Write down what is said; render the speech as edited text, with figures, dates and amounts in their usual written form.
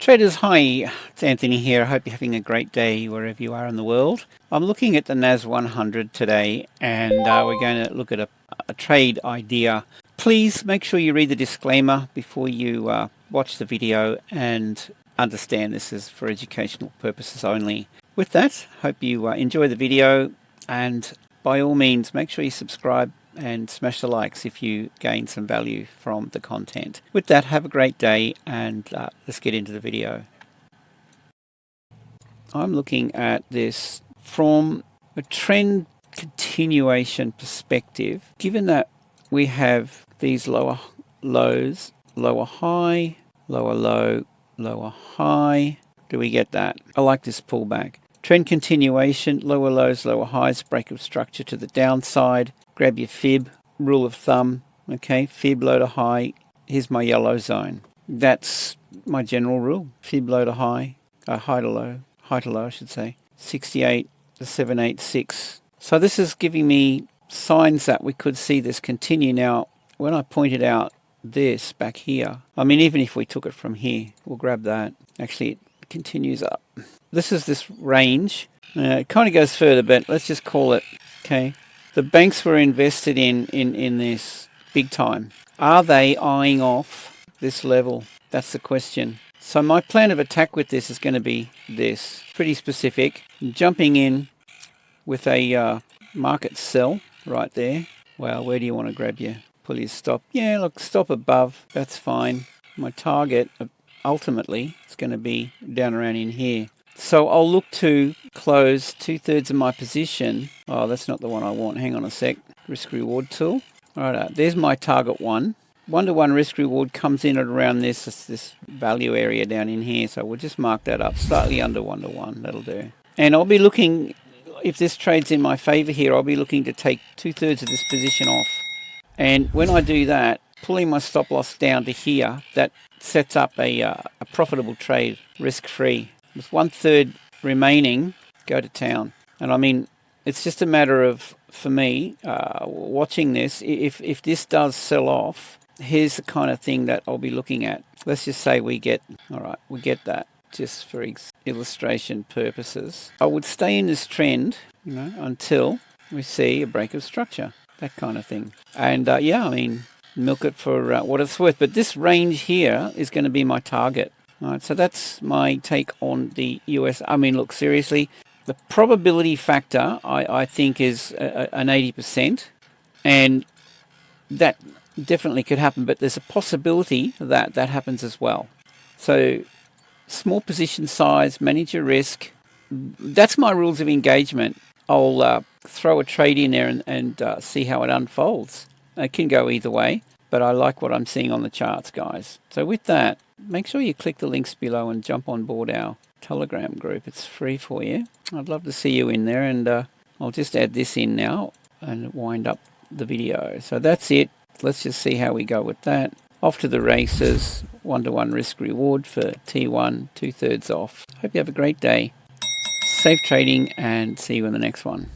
Traders, hi, it's Anthony here. I hope you're having a great day wherever you are in the world. I'm looking at the NAS100 today, and we're going to look at a trade idea. Please make sure you read the disclaimer before you watch the video and understand this is for educational purposes only. With that, hope you enjoy the video, and by all means make sure you subscribe and smash the likes if you gain some value from the content. With that, have a great day, and let's get into the video. I'm looking at this from a trend continuation perspective. Given that we have these lower lows, lower high, lower low, lower high, do we get that? I like this pullback. Trend continuation, lower lows, lower highs, break of structure to the downside. Grab your fib, rule of thumb, okay, fib low to high, here's my yellow zone. That's my general rule, fib low to high, high to low I should say, 68 to 786. So this is giving me signs that we could see this continue. Now, when I pointed out this back here, I mean, even if we took it from here, we'll grab that. Actually, it continues up. This is this range. It kind of goes further, but let's just call it, okay. The banks were invested in this big time. Are they eyeing off this level? That's the question. So my plan of attack with this is going to be this. Pretty specific. I'm jumping in with a market sell right there. Well, where do you want to grab your pull your stop? Yeah, look, stop above. That's fine. My target ultimately is going to be down around in here. So I'll look to close 2/3 of my position. Oh, that's not the one I want. Hang on a sec. Risk reward tool. All right, there's my target one. 1-to-1 risk reward comes in at around this value area down in here. So we'll just mark that up slightly under 1-to-1. That'll do. And I'll be looking, if this trade's in my favor here, I'll be looking to take 2/3 of this position off. And when I do that, pulling my stop loss down to here, that sets up a profitable trade, risk-free. With 1/3 remaining, go to town. And I mean, it's just a matter of, for me, watching this. If this does sell off, here's the kind of thing that I'll be looking at. Let's just say we get, all right, we get that just for illustration purposes. I would stay in this trend, you know, until we see a break of structure, that kind of thing. And yeah, I mean, milk it for what it's worth. But this range here is going to be my target. All right, so that's my take on the US. I mean, look, seriously, the probability factor, I think, is an 80%. And that definitely could happen, but there's a possibility that that happens as well. So small position size, manage your risk. That's my rules of engagement. I'll throw a trade in there and see how it unfolds. It can go either way, but I like what I'm seeing on the charts, guys. So with that, make sure you click the links below and jump on board our Telegram group. It's free for you. I'd love to see you in there, and I'll just add this in now and wind up the video. So that's it. Let's just see how we go with that. Off to the races. 1-to-1 risk reward for T1, 2/3 off. Hope you have a great day. Safe trading, and see you in the next one.